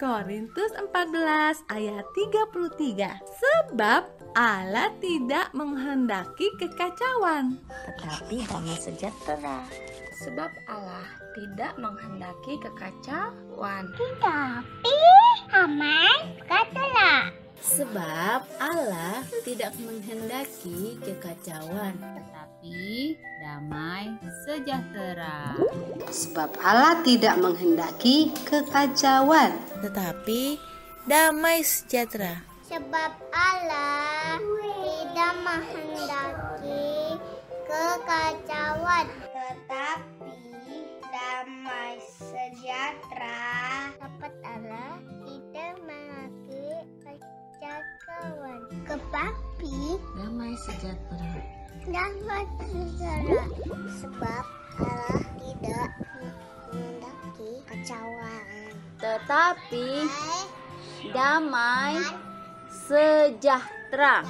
Korintus 14 ayat 33. Sebab Allah tidak menghendaki kekacauan, tetapi damai sejahtera. Sebab Allah tidak menghendaki kekacauan, tetapi damai sejahtera. Sebab Allah tidak menghendaki kekacauan, tetapi damai sejahtera. Sebab Allah tidak menghendaki kekacauan, tetapi damai sejahtera. Sebab Allah tidak menghendaki kekacauan, tetapi damai sejahtera. Sebab Allah tidak menghendaki kekacauan, tetapi damai sejahtera. Damai sejahtera. Sebab Allah tidak menghendaki kekacauan, tetapi damai sejahtera.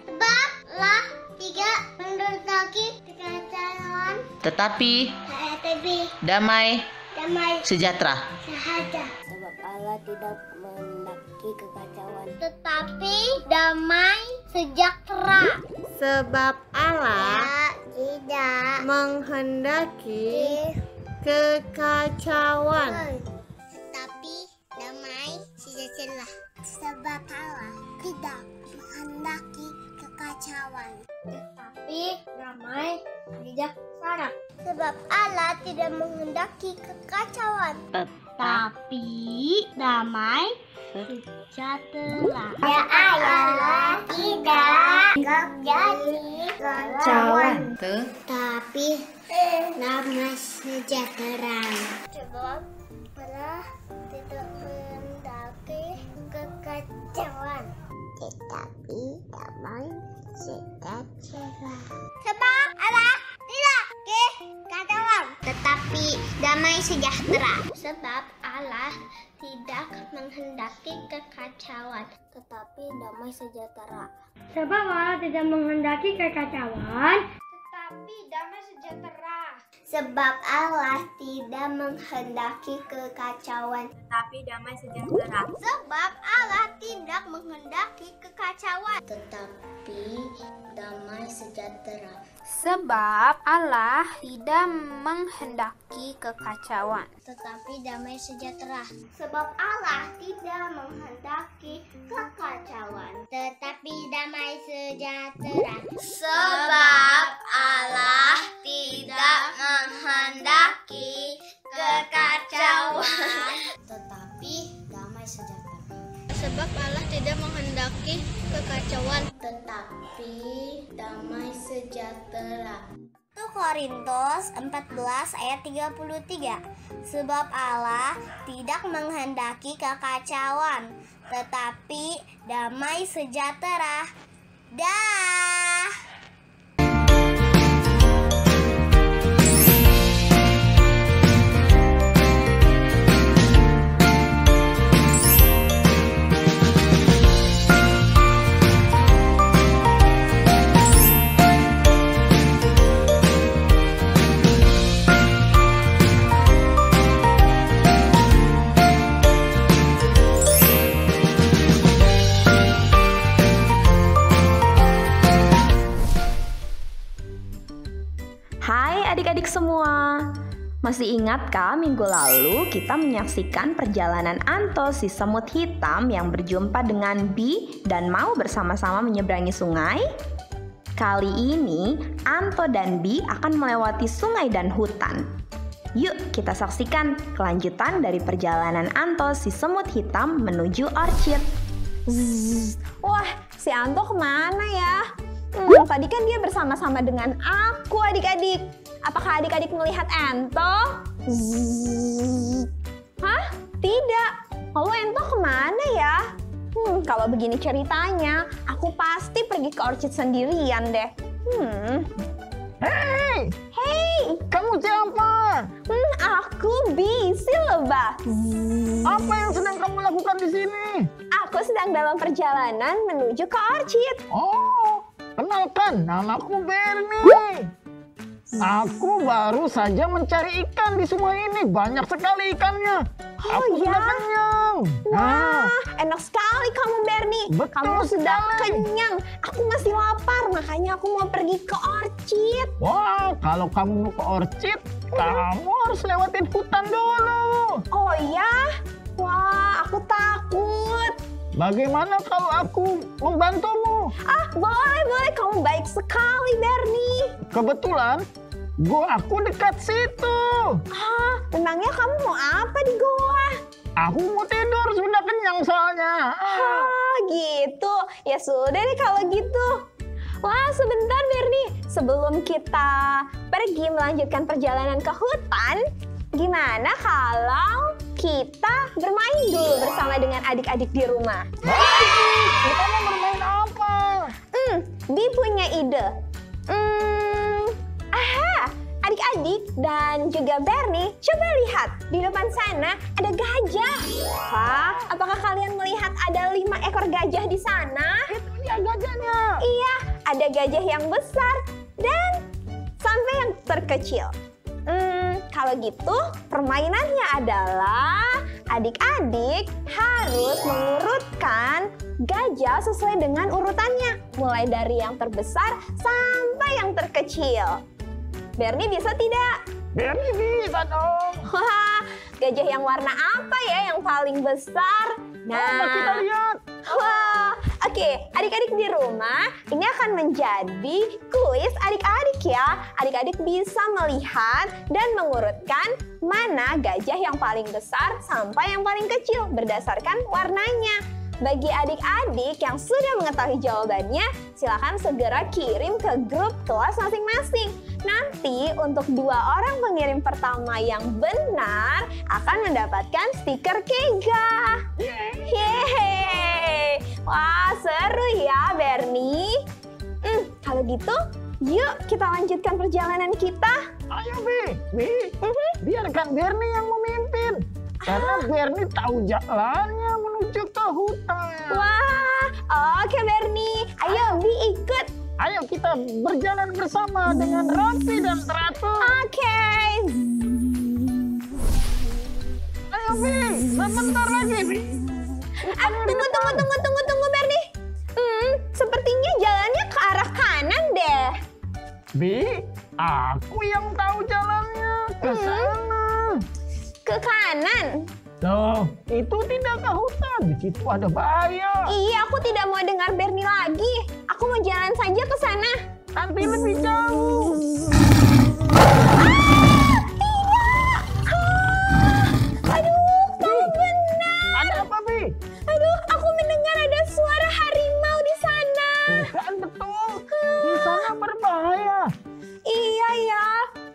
Sebab Allah tidak menghendaki kekacauan, tetapi damai sejahtera. Sebab Allah tidak menghendaki kekacauan, tetapi damai sejahtera. Sebab Allah tidak menghendaki kekacauan, tetapi damai sejahtera. Sebab Allah tidak menghendaki kekacauan, tetapi damai sejahtera. Sebab Allah tidak menghendaki kekacauan, tetapi damai sejahtera. Ya Allah tidak terjadi kekacauan, tetapi damai sejahtera. Sebab Allah tidak menghendaki kekacauan, tetapi damai sejahtera. Sebab Allah tidak kekacauan, tetapi damai sejahtera. Sebab Allah tidak menghendaki kekacauan, tetapi damai sejahtera. Sebab Allah tidak menghendaki kekacauan, tetapi damai sejahtera. Sebab Allah tidak menghendaki kekacauan, Tetapi damai sejahtera. Sebab Allah tidak menghendaki kekacauan, Tetapi damai sejahtera. sebab Allah tidak menghendaki kekacauan, tetapi damai sejahtera. Sebab Allah tidak menghendaki kekacauan, tetapi damai sejahtera. Sebab Allah tidak menghendaki kekacauan, tetapi damai sejahtera. sebab Allah tidak menghendaki kekacauan, Tetapi damai sejahtera. 1 Korintus 14 ayat 33. Sebab Allah tidak menghendaki kekacauan, tetapi damai sejahtera. Dah. Hai adik-adik semua, masih ingatkah minggu lalu kita menyaksikan perjalanan Anto si semut hitam yang berjumpa dengan Bi dan mau bersama-sama menyeberangi sungai? Kali ini Anto dan Bi akan melewati sungai dan hutan. Yuk kita saksikan kelanjutan dari perjalanan Anto si semut hitam menuju orchid. Zzz, wah si Anto kemana ya? Tadi kan dia bersama-sama dengan aku adik-adik. Apakah adik-adik melihat Ento? Zzz. Hah? Tidak. Lalu Ento kemana ya? Kalau begini ceritanya, aku pasti pergi ke orchid sendirian deh. Hei! Hey! Kamu siapa? lebah. Apa yang sedang kamu lakukan di sini? Aku sedang dalam perjalanan menuju ke orchid. Oh, kenalkan, namaku Bernie. Aku baru saja mencari ikan di sungai ini. Banyak sekali ikannya. Aku sudah kenyang. Wah, enak sekali kamu Bernie. Betul Kamu sudah sekali. kenyang. Aku masih lapar, makanya aku mau pergi ke orchid. Wah, kalau kamu mau ke orchid, kamu harus lewatin hutan dulu. Oh iya? Wah, aku takut. Bagaimana kalau aku membantumu? Boleh. Kamu baik sekali, Bernie. Kebetulan, gua aku dekat situ. Memangnya kamu mau apa di goa? Aku mau tidur, sudah kenyang soalnya. Gitu. Ya sudah deh kalau gitu. Wah, sebentar Bernie. Sebelum kita pergi melanjutkan perjalanan ke hutan, gimana kalau kita bermain dulu bersama dengan adik-adik di rumah? Kita mau bermain apa? Bi punya ide. Adik-adik dan juga Bernie, coba lihat di depan sana ada gajah. Wah, apakah kalian melihat ada 5 ekor gajah di sana? Itu dia gajahnya. Iya, ada gajah yang besar dan sampai yang terkecil. Kalau gitu, permainannya adalah adik-adik harus mengurutkan gajah sesuai dengan urutannya. Mulai dari yang terbesar sampai yang terkecil. Bernie bisa tidak? Bernie bisa dong. Wah, gajah yang warna apa ya yang paling besar? Coba kita lihat. Wah, oke, adik-adik di rumah, ini akan menjadi kuis adik-adik ya. Adik-adik bisa melihat dan mengurutkan mana gajah yang paling besar sampai yang paling kecil berdasarkan warnanya. Bagi adik-adik yang sudah mengetahui jawabannya, silakan segera kirim ke grup kelas masing-masing. Nanti untuk 2 orang pengirim pertama yang benar akan mendapatkan stiker Kega. Yeay! Wah, seru ya Bernie. Kalau gitu, yuk kita lanjutkan perjalanan kita. Ayo Bi. Biarkan Bernie yang memimpin. Karena Bernie tahu jalannya menuju ke hutan. Wah, oke Bernie. Ayo Bi ikut. Ayo kita berjalan bersama dengan rapi dan teratur. Oke. Ayo Bi, sebentar lagi Bi. Tunggu Bernie. Sepertinya jalannya ke arah kanan deh. Bi, aku yang tahu jalannya ke sana. Ke kanan? Tuh, itu tidak ke hutan. Di situ ada bahaya. Iya, aku tidak mau dengar Bernie lagi. Aku mau jalan saja ke sana. Nanti lebih jauh. Aduh, kamu benar. Ada apa, Bi? Aduh, aku mendengar ada suara harimau di sana. Bukan betul. Di sana berbahaya. Iya ya,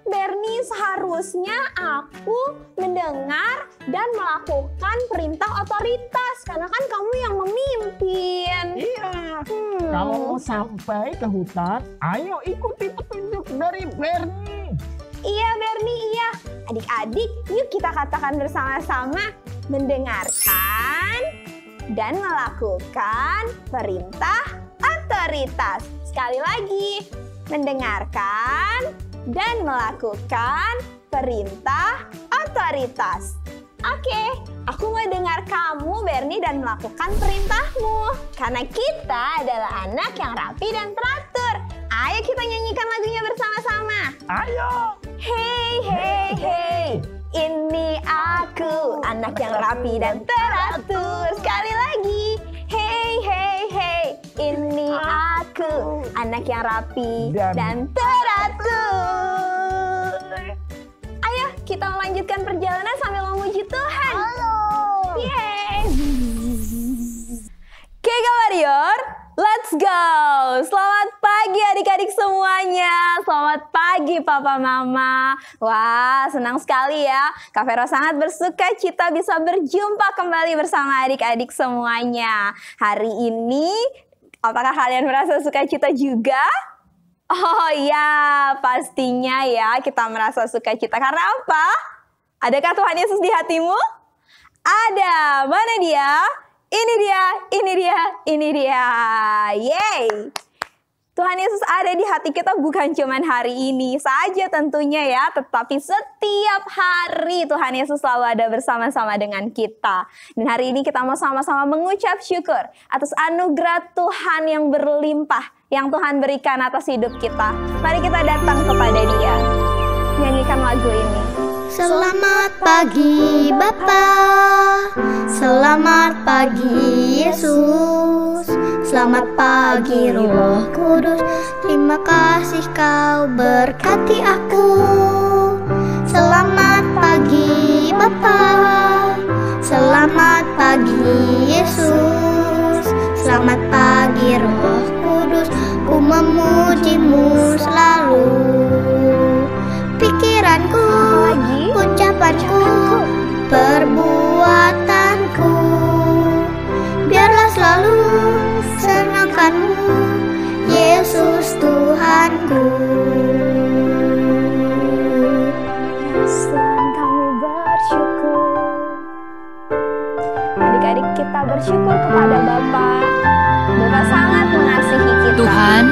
Bernie, seharusnya aku mendengar dan melakukan perintah otoritas karena kan kamu yang memimpin. Iya. Kalau mau sampai ke hutan, ayo ikuti petunjuk dari Bernie. Iya Bernie, iya. Adik-adik, yuk kita katakan bersama-sama mendengarkan dan melakukan perintah otoritas. Sekali lagi, mendengarkan dan melakukan perintah otoritas. Oke, aku mau dengar kamu Bernie dan melakukan perintahmu. Karena kita adalah anak yang rapi dan teratur. Ayo kita nyanyikan lagunya bersama-sama. Ayo. Hey, hey, hey. Ini aku, anak yang rapi dan teratur. Sekali lagi. Hey, hey, hey. Ini aku, anak yang rapi dan teratur. Ayo kita melanjutkan perjalanan sambil memuji Tuhan. Ayo. Yeay. Kega Warrior, let's go. Selamat pagi adik-adik semuanya. Selamat pagi Papa Mama. Wah, senang sekali ya. Kak Vero sangat bersuka cita bisa berjumpa kembali bersama adik-adik semuanya. Hari ini, apakah kalian merasa sukacita juga? Oh ya, pastinya ya kita merasa sukacita. Karena apa? Adakah Tuhan Yesus di hatimu? Ada. Mana dia? Ini dia, ini dia, ini dia. Yeay. Tuhan Yesus ada di hati kita bukan cuma hari ini saja tentunya ya, tetapi setiap hari Tuhan Yesus selalu ada bersama-sama dengan kita. Dan hari ini kita mau sama-sama mengucap syukur atas anugerah Tuhan yang berlimpah yang Tuhan berikan atas hidup kita. Mari kita datang kepada Dia. Nyanyikan lagu ini. Selamat pagi Bapa, selamat pagi Yesus, selamat pagi Roh Kudus. Terima kasih Kau berkati aku. Selamat pagi Bapa, selamat pagi Yesus, selamat pagi Roh Kudus. Ku memuji-Mu selalu. Pikiranku, ucapanku, perbuatanku, biarlah selalu senangkan-Mu, Yesus Tuhanku. Tuhan, kami bersyukur. Adik-adik kita bersyukur kepada Bapa. Bapa sangat mengasihi kita. Tuhan,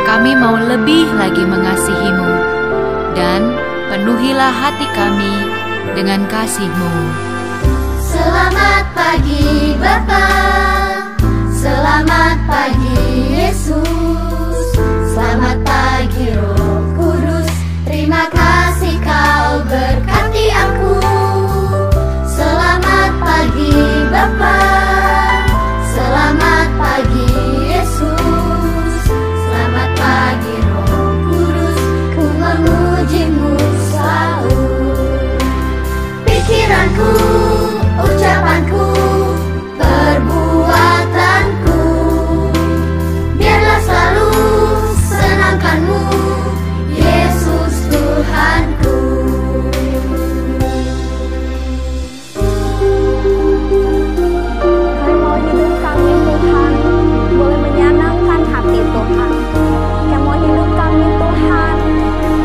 kami mau lebih lagi mengasihi-Mu. Dan penuhilah hati kami dengan kasih-Mu. Selamat pagi Bapa, selamat pagi Yesus, selamat pagi Roh Kudus. Terima kasih Kau berkati aku. Selamat pagi Bapa, selamat pagi Yesus, selamat pagi Roh Kudus. Ku memuji-Mu selalu. Pikiranku, ucapanku, perbuatanku, biarlah selalu senangkan-Mu, Yesus Tuhanku. Kami mau hidup kami Tuhan boleh menyenangkan hati Tuhan. Kami mau hidup kami Tuhan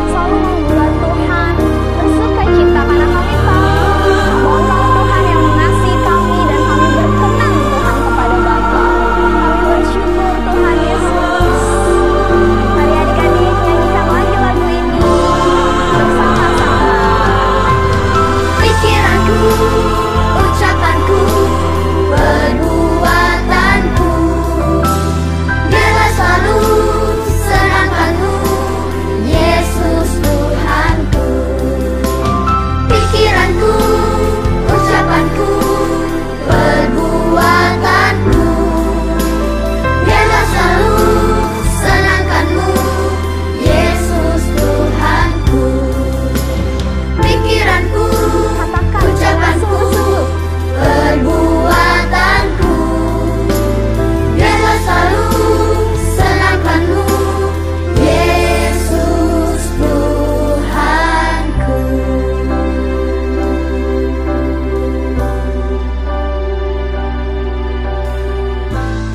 selalu membuat Tuhan bersuka cita karena kami tahu bahwa Engkau Tuhan yang mengasihi kami dan kami berkenan Tuhan kepada Bapa. Kami bersyukur Tuhan Yesus. Mari adik-adik nyanyikan lagi lagu ini bersama-sama. Pikiranku, ucapanku, perbuatanku, biarlah selalu senangkan-Mu, Yesus Tuhanku. Pikiranku, ucapanku, perbuatanku, biarlah selalu senangkan-Mu, Yesus Tuhanku. Pikiranku, ucapanku, perbuatanku, biarlah selalu senangkan-Mu, Yesus Tuhanku.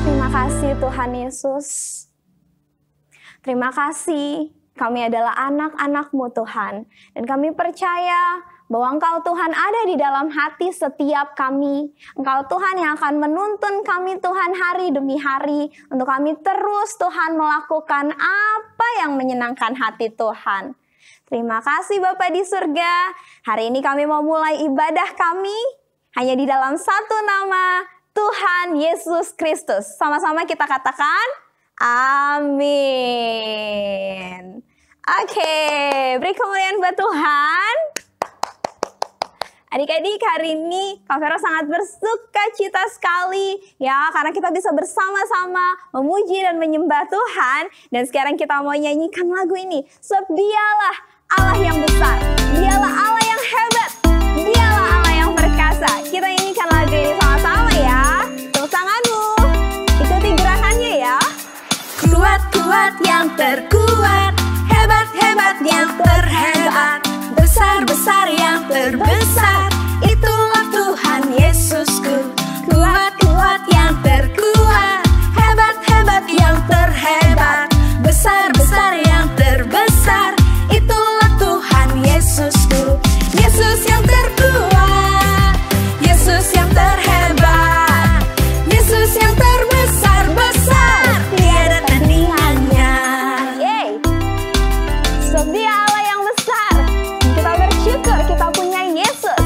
Terima kasih Tuhan Yesus. Terima kasih kami adalah anak-anak-Mu Tuhan. Dan kami percaya bahwa Engkau Tuhan ada di dalam hati setiap kami. Engkau Tuhan yang akan menuntun kami Tuhan hari demi hari. Untuk kami terus Tuhan melakukan apa yang menyenangkan hati Tuhan. Terima kasih Bapa di surga. Hari ini kami mau mulai ibadah kami hanya di dalam satu nama, Tuhan Yesus Kristus. Sama-sama kita katakan, amin. Oke, beri kemuliaan buat Tuhan. Adik-adik, hari ini Kak Vero sangat bersuka cita sekali ya, karena kita bisa bersama-sama memuji dan menyembah Tuhan. Dan sekarang kita mau nyanyikan lagu ini. Sebab Dialah Allah yang besar, Dialah Allah yang hebat, Dialah Allah yang perkasa. Kita nyanyikan lagu ini sama-sama ya. Tepuk tanganmu, ikuti gerakannya ya. Kuat-kuat yang terkuat, hebat-hebat yang terhebat, besar-besar yang terbesar, itulah Tuhan Yesusku. Kuat-kuat yang terkuat, hebat-hebat yang terhebat, besar-besar yang terbesar, itulah Tuhan Yesusku. Yesus yang terbesar. Sebab Dia Allah yang besar. Kita bersyukur kita punya Yesus.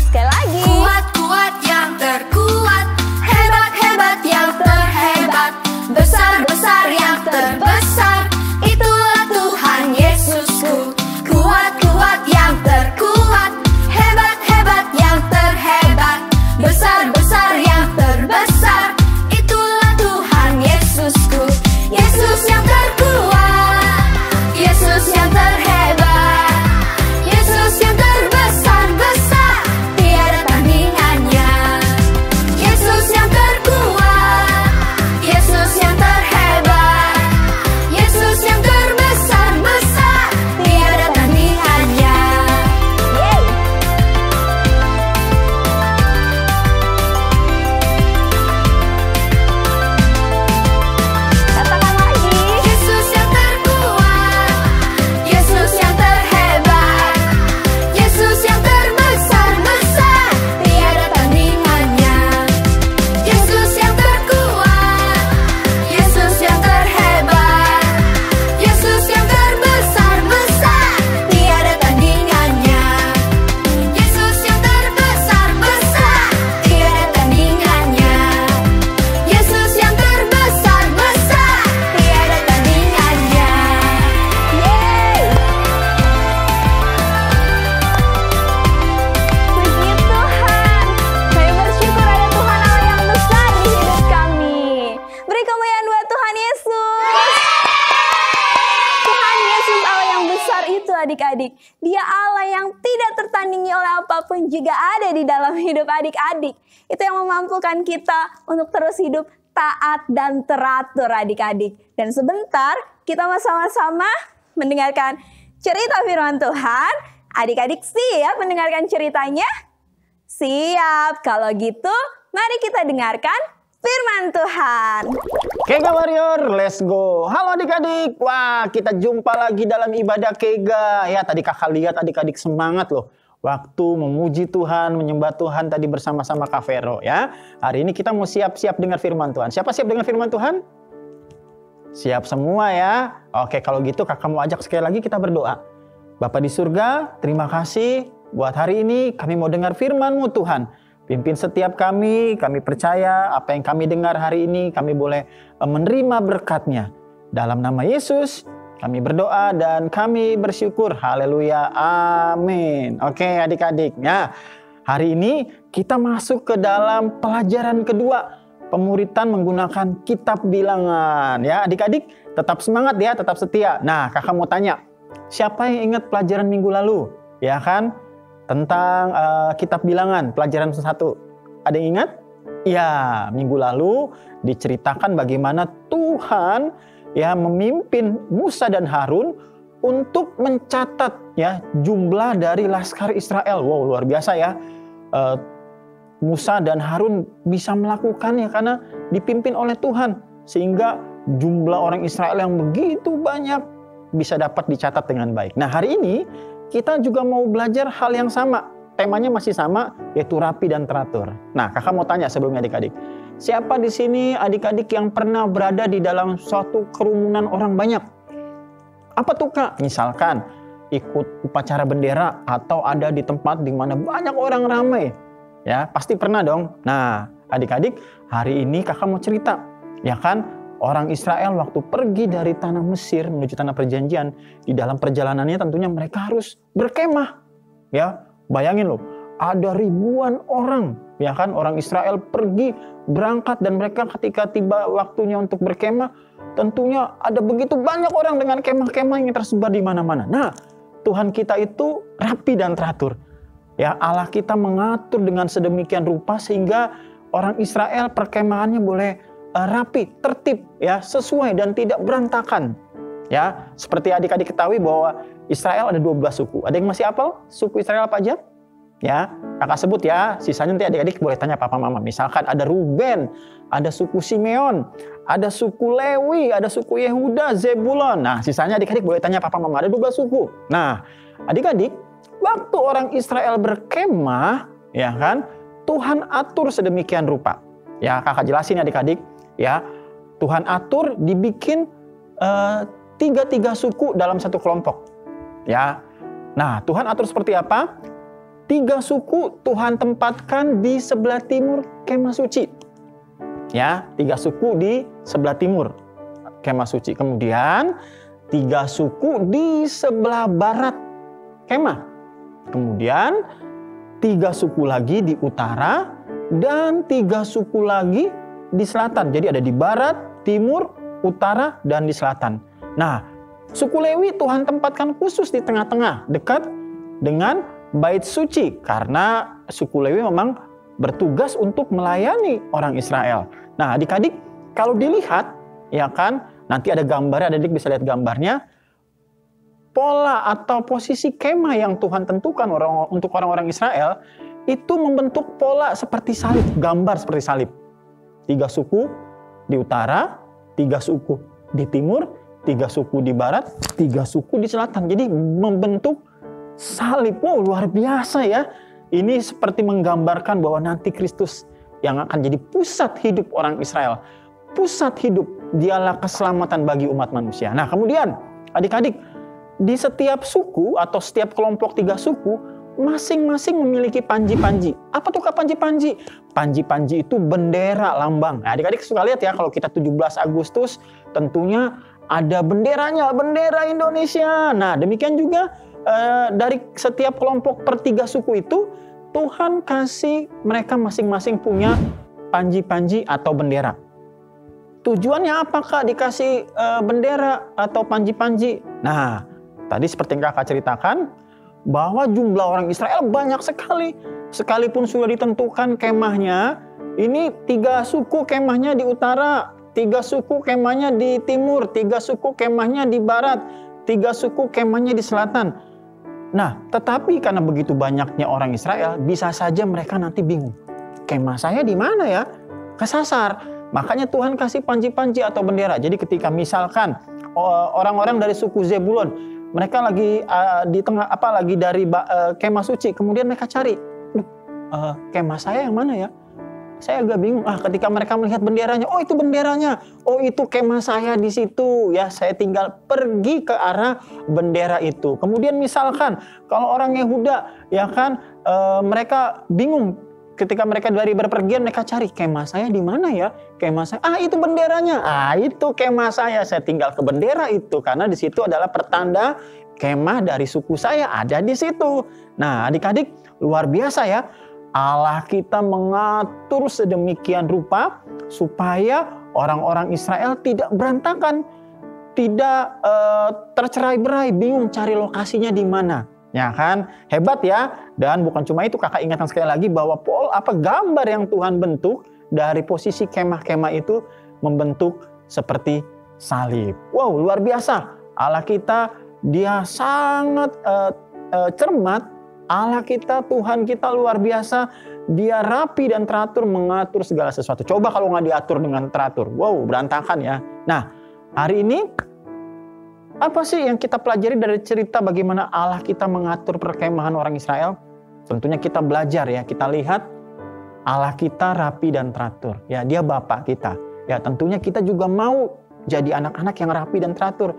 Sekali lagi. Kuat-kuat yang terkuat, hebat-hebat yang terhebat, besar-besar yang terbesar, itulah Tuhan Yesusku. Kuat-kuat yang terkuat, hebat-hebat yang terhebat, besar-besar yang terbesar, itulah Tuhan Yesusku. Yesus yang terkuat, Yesus yang terhebat, Yesus yang terbesar-besar, tiada tandingannya. Yesus yang terkuat, Yesus yang terhebat, Yesus yang terbesar-besar, tiada tandingannya. Katakan lagi. Yesus yang terkuat, Yesus yang terhebat, Yesus yang terbesar-besar, tiada tandingannya. Yesus yang terkuat, Yesus yang terhebat, Yesus yang terbesar-besar, tiada tandingannya. Yesus yang terbesar-besar, tiada tandingannya. Yesus yang terbesar-besar, tiada tandingannya. Puji Tuhan. Kami bersyukur ada Tuhan Allah yang besar di hidup kami. Beri kemuliaan buat Tuhan Yesus. Tuhan Yesus Allah yang besar itu adik-adik. Dia Allah yang tidak tertandingi oleh apapun juga ada di dalam hidup adik-adik. Itu yang memampukan kita untuk terus hidup taat dan teratur adik-adik. Dan sebentar kita mau sama-sama mendengarkan cerita firman Tuhan. Adik-adik siap mendengarkan ceritanya? Siap. Kalau gitu mari kita dengarkan firman Tuhan. Kega Warrior, let's go. Halo adik-adik. Wah, kita jumpa lagi dalam ibadah Kega. Ya, tadi kakak lihat adik-adik semangat loh. Waktu memuji Tuhan, menyembah Tuhan tadi bersama-sama Kak Vero ya. Hari ini kita mau siap-siap dengar firman Tuhan. Siapa siap dengar firman Tuhan? Siap semua ya. Oke, kalau gitu kakak mau ajak sekali lagi kita berdoa. Bapa di surga, terima kasih buat hari ini kami mau dengar firman-Mu Tuhan. Pimpin setiap kami percaya apa yang kami dengar hari ini kami boleh menerima berkat-Nya. Dalam nama Yesus kami berdoa dan kami bersyukur. Haleluya, amin. Oke adik-adik, ya, hari ini kita masuk ke dalam pelajaran kedua, pemuritan menggunakan kitab bilangan. Ya adik-adik tetap semangat ya, tetap setia. Nah kakak mau tanya, siapa yang ingat pelajaran minggu lalu? Ya kan? Tentang kitab bilangan, pelajaran 1. Ada yang ingat? Ya, minggu lalu diceritakan bagaimana Tuhan ya memimpin Musa dan Harun untuk mencatat ya jumlah dari laskar Israel. Wow, luar biasa ya. Musa dan Harun bisa melakukannya karena dipimpin oleh Tuhan. Sehingga jumlah orang Israel yang begitu banyak bisa dapat dicatat dengan baik. Nah hari ini kita juga mau belajar hal yang sama. Temanya masih sama, yaitu rapi dan teratur. Nah, kakak mau tanya sebelumnya adik-adik. Siapa di sini adik-adik yang pernah berada di dalam suatu kerumunan orang banyak? Apa tuh kak? Misalkan ikut upacara bendera atau ada di tempat di mana banyak orang ramai. Ya, pasti pernah dong. Nah, adik-adik, hari ini kakak mau cerita. Ya kan? Orang Israel waktu pergi dari tanah Mesir menuju tanah perjanjian, di dalam perjalanannya tentunya mereka harus berkemah. Ya, bayangin loh, ada ribuan orang, ya kan, orang Israel pergi berangkat dan mereka ketika tiba waktunya untuk berkemah, tentunya ada begitu banyak orang dengan kemah-kemah yang tersebar di mana-mana. Nah, Tuhan kita itu rapi dan teratur. Ya, Allah kita mengatur dengan sedemikian rupa sehingga orang Israel perkemahannya boleh rapi, tertib, ya, sesuai dan tidak berantakan. Ya, seperti adik-adik ketahui bahwa Israel ada 12 suku. Ada yang masih hafal suku Israel apa aja? Ya, kakak sebut ya. Sisanya nanti adik-adik boleh tanya papa mama. Misalkan ada Ruben, ada suku Simeon, ada suku Lewi, ada suku Yehuda, Zebulon. Nah, sisanya adik-adik boleh tanya papa mama. Ada 12 suku. Nah, adik-adik, waktu orang Israel berkemah, ya kan, Tuhan atur sedemikian rupa. Ya, kakak jelasin adik-adik. Ya, Tuhan atur dibikin 3 suku dalam satu kelompok. Ya. Nah, Tuhan atur seperti apa? 3 suku Tuhan tempatkan di sebelah timur kemah suci. Ya, 3 suku di sebelah timur kemah suci. Kemudian 3 suku di sebelah barat kemah. Kemudian 3 suku lagi di utara dan 3 suku lagi di selatan. Jadi ada di barat, timur, utara, dan di selatan. Nah, suku Lewi Tuhan tempatkan khusus di tengah-tengah, dekat dengan bait suci. Karena suku Lewi memang bertugas untuk melayani orang Israel. Nah, adik-adik kalau dilihat, ya kan, nanti ada gambarnya, adik-adik bisa lihat gambarnya. Pola atau posisi kemah yang Tuhan tentukan untuk orang-orang Israel itu membentuk pola seperti salib, gambar seperti salib. 3 suku di utara, 3 suku di timur, 3 suku di barat, 3 suku di selatan. Jadi membentuk salib. Wow, luar biasa ya. Ini seperti menggambarkan bahwa nanti Kristus yang akan jadi pusat hidup orang Israel. Pusat hidup, dialah keselamatan bagi umat manusia. Nah, kemudian adik-adik, di setiap suku atau setiap kelompok 3 suku, masing-masing memiliki panji-panji. Apa tuh panji-panji? Panji-panji itu bendera, lambang. Nah, adik-adik suka lihat ya, kalau kita 17 Agustus, tentunya ada benderanya, bendera Indonesia. Nah, demikian juga dari setiap kelompok per 3 suku itu, Tuhan kasih mereka masing-masing punya panji-panji atau bendera. Tujuannya apakah dikasih bendera atau panji-panji? Nah, tadi seperti yang kakak ceritakan, bahwa jumlah orang Israel banyak sekali. Sekalipun sudah ditentukan kemahnya, ini 3 suku kemahnya di utara, 3 suku kemahnya di timur, 3 suku kemahnya di barat, 3 suku kemahnya di selatan. Nah, tetapi karena begitu banyaknya orang Israel, bisa saja mereka nanti bingung. Kemah saya di mana ya? Kesasar. Makanya Tuhan kasih panji-panji atau bendera. Jadi ketika misalkan orang-orang dari suku Zebulon, mereka lagi di tengah lagi dari kemah suci, kemudian mereka cari, kemah saya yang mana ya? Saya agak bingung. Ketika mereka melihat benderanya, oh itu benderanya, oh itu kemah saya di situ ya. Saya tinggal pergi ke arah bendera itu. Kemudian misalkan kalau orang Yehuda, ya kan, mereka bingung. Ketika mereka dari berpergian, mereka cari kemah saya di mana ya? Kemah saya, itu benderanya. Itu kemah saya tinggal ke bendera itu karena di situ adalah pertanda kemah dari suku saya ada di situ. Nah, adik-adik, luar biasa ya. Allah kita mengatur sedemikian rupa supaya orang-orang Israel tidak berantakan, tidak tercerai-berai, bingung cari lokasinya di mana. Ya kan, hebat ya. Dan bukan cuma itu, kakak ingatkan sekali lagi bahwa gambar yang Tuhan bentuk dari posisi kemah-kemah itu membentuk seperti salib. Wow, luar biasa. Allah kita, dia sangat cermat. Allah kita, Tuhan kita luar biasa. Dia rapi dan teratur mengatur segala sesuatu. Coba kalau nggak diatur dengan teratur, wow, berantakan ya. Nah, hari ini apa sih yang kita pelajari dari cerita bagaimana Allah kita mengatur perkemahan orang Israel? Tentunya kita belajar ya, kita lihat Allah kita rapi dan teratur. Ya, dia Bapa kita. Ya, tentunya kita juga mau jadi anak-anak yang rapi dan teratur.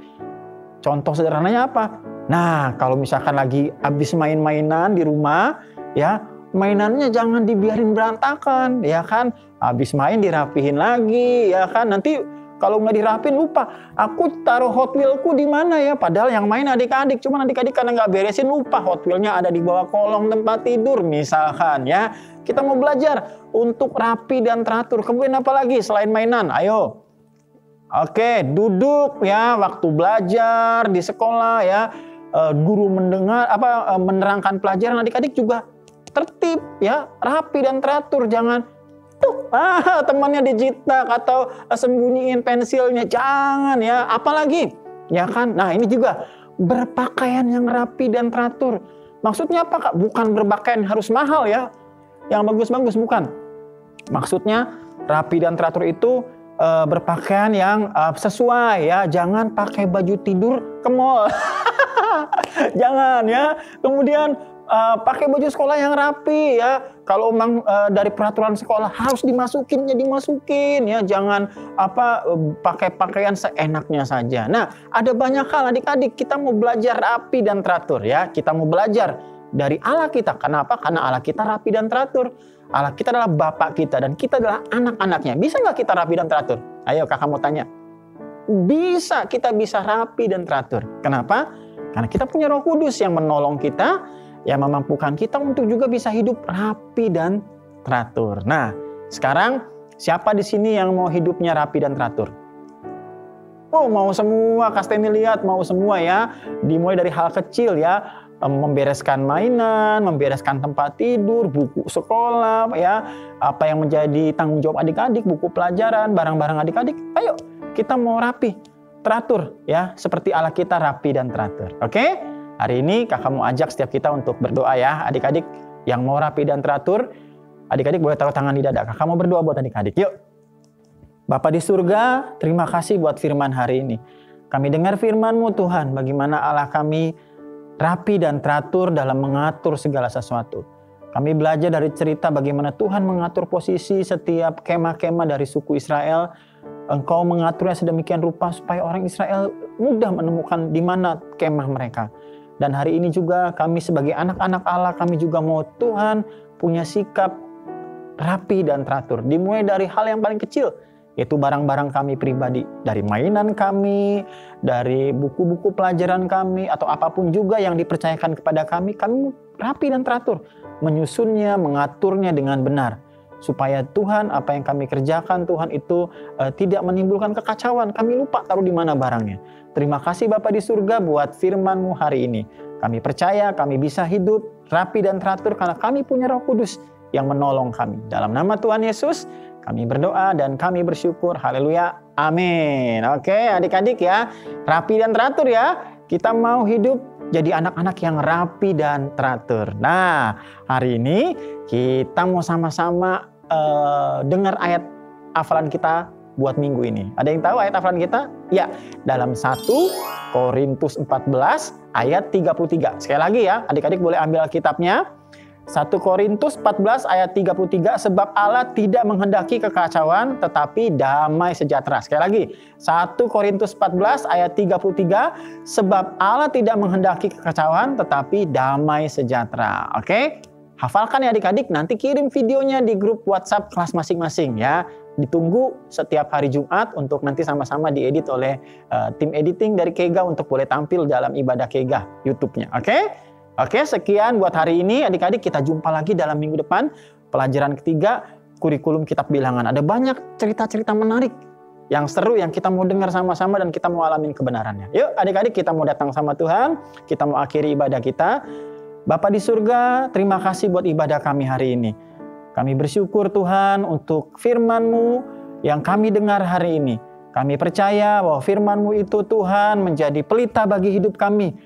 Contoh sederhananya apa? Nah, kalau misalkan lagi habis main-mainan di rumah, ya, mainannya jangan dibiarin berantakan, ya kan? Habis main dirapihin lagi, ya kan? Nanti kalau nggak dirapin lupa, aku taruh Hot Wheel-ku di mana ya? Padahal yang main adik-adik, cuman adik-adik karena nggak beresin lupa Hot Wheel-nya ada di bawah kolong tempat tidur misalkan ya. Kita mau belajar untuk rapi dan teratur. Kemudian apa lagi selain mainan? Ayo. Oke, duduk ya waktu belajar di sekolah ya. Guru menerangkan pelajaran, adik-adik juga tertib ya, rapi dan teratur. Jangan temannya dijitak atau sembunyiin pensilnya, jangan ya. Apalagi ya kan, nah ini juga berpakaian yang rapi dan teratur. Maksudnya apa Kak? Bukan berpakaian harus mahal ya, yang bagus-bagus, bukan. Maksudnya rapi dan teratur itu berpakaian yang sesuai ya. Jangan pakai baju tidur ke mall. Jangan ya. Kemudian pakai baju sekolah yang rapi ya. Kalau memang dari peraturan sekolah harus dimasukin ya. Jangan pakai pakaian seenaknya saja. Nah, ada banyak hal adik-adik, kita mau belajar rapi dan teratur ya. Kita mau belajar dari Allah kita. Kenapa? Karena Allah kita rapi dan teratur. Allah kita adalah Bapak kita dan kita adalah anak-anaknya. Bisa nggak kita rapi dan teratur? Ayo kakak mau tanya. Bisa, kita bisa rapi dan teratur. Kenapa? Karena kita punya Roh Kudus yang menolong kita, yang memampukan kita untuk juga bisa hidup rapi dan teratur. Nah, sekarang siapa di sini yang mau hidupnya rapi dan teratur? Oh, mau semua, Kasteni lihat, mau semua ya. Dimulai dari hal kecil ya, membereskan mainan, membereskan tempat tidur, buku sekolah ya, apa yang menjadi tanggung jawab adik-adik, buku pelajaran, barang-barang adik-adik. Ayo, kita mau rapi, teratur ya, seperti Allah kita rapi dan teratur. Oke? Hari ini kakak mau ajak setiap kita untuk berdoa ya, adik-adik yang mau rapi dan teratur. Adik-adik boleh taruh tangan di dada. Kakak mau berdoa buat adik-adik. Yuk. Bapa di surga, terima kasih buat firman hari ini. Kami dengar firman-Mu Tuhan, bagaimana Allah kami rapi dan teratur dalam mengatur segala sesuatu. Kami belajar dari cerita bagaimana Tuhan mengatur posisi setiap kemah-kemah dari suku Israel. Engkau mengaturnya sedemikian rupa supaya orang Israel mudah menemukan di mana kemah mereka. Dan hari ini juga kami sebagai anak-anak Allah, kami juga mau Tuhan punya sikap rapi dan teratur. Dimulai dari hal yang paling kecil, yaitu barang-barang kami pribadi. Dari mainan kami, dari buku-buku pelajaran kami, atau apapun juga yang dipercayakan kepada kami rapi dan teratur. Menyusunnya, mengaturnya dengan benar. Supaya Tuhan, apa yang kami kerjakan Tuhan itu tidak menimbulkan kekacauan. Kami lupa taruh di mana barangnya. Terima kasih Bapa di surga buat firman-Mu hari ini. Kami percaya kami bisa hidup rapi dan teratur karena kami punya Roh Kudus yang menolong kami. Dalam nama Tuhan Yesus, kami berdoa dan kami bersyukur. Haleluya. Amin. Oke adik-adik ya, rapi dan teratur ya. Kita mau hidup jadi anak-anak yang rapi dan teratur. Nah, hari ini kita mau sama-sama dengar ayat hafalan kita buat minggu ini. Ada yang tahu ayat hafalan kita? Ya, dalam 1 Korintus 14 ayat 33. Sekali lagi ya, adik-adik boleh ambil Alkitabnya. 1 Korintus 14 ayat 33, sebab Allah tidak menghendaki kekacauan tetapi damai sejahtera. Sekali lagi, 1 Korintus 14 ayat 33, sebab Allah tidak menghendaki kekacauan tetapi damai sejahtera. Oke? Hafalkan ya adik-adik, nanti kirim videonya di grup WhatsApp kelas masing-masing ya. Ditunggu setiap hari Jumat untuk nanti sama-sama diedit oleh tim editing dari Kega untuk boleh tampil dalam ibadah Kega YouTube-nya. Oke? Oke, sekian buat hari ini. Adik-adik, kita jumpa lagi dalam minggu depan. Pelajaran ketiga, kurikulum kitab bilangan. Ada banyak cerita-cerita menarik yang seru yang kita mau dengar sama-sama dan kita mau alamin kebenarannya. Yuk adik-adik, kita mau datang sama Tuhan. Kita mau akhiri ibadah kita. Bapa di surga, terima kasih buat ibadah kami hari ini. Kami bersyukur Tuhan untuk firman-Mu yang kami dengar hari ini. Kami percaya bahwa firman-Mu itu Tuhan menjadi pelita bagi hidup kami.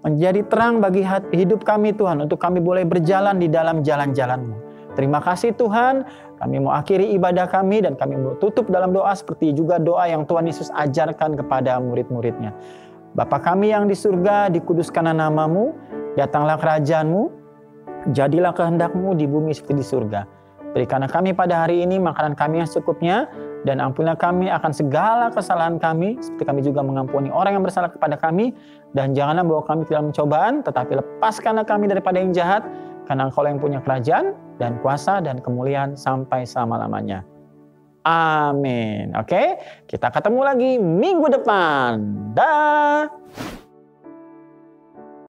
Menjadi terang bagi hidup kami Tuhan, untuk kami boleh berjalan di dalam jalan-jalan-Mu. Terima kasih Tuhan, kami mau akhiri ibadah kami dan kami mau tutup dalam doa seperti juga doa yang Tuhan Yesus ajarkan kepada murid-muridnya. Bapa kami yang di surga, dikuduskanlah nama-Mu, datanglah kerajaan-Mu, jadilah kehendak-Mu di bumi seperti di surga. Berikanlah kami pada hari ini makanan kami yang secukupnya, dan ampunilah kami akan segala kesalahan kami, seperti kami juga mengampuni orang yang bersalah kepada kami. Dan janganlah bawa kami ke dalam pencobaan, tetapi lepaskanlah kami daripada yang jahat, karena Engkau yang punya kerajaan dan kuasa dan kemuliaan sampai selama-lamanya. Amin. Oke, kita ketemu lagi minggu depan. Dah.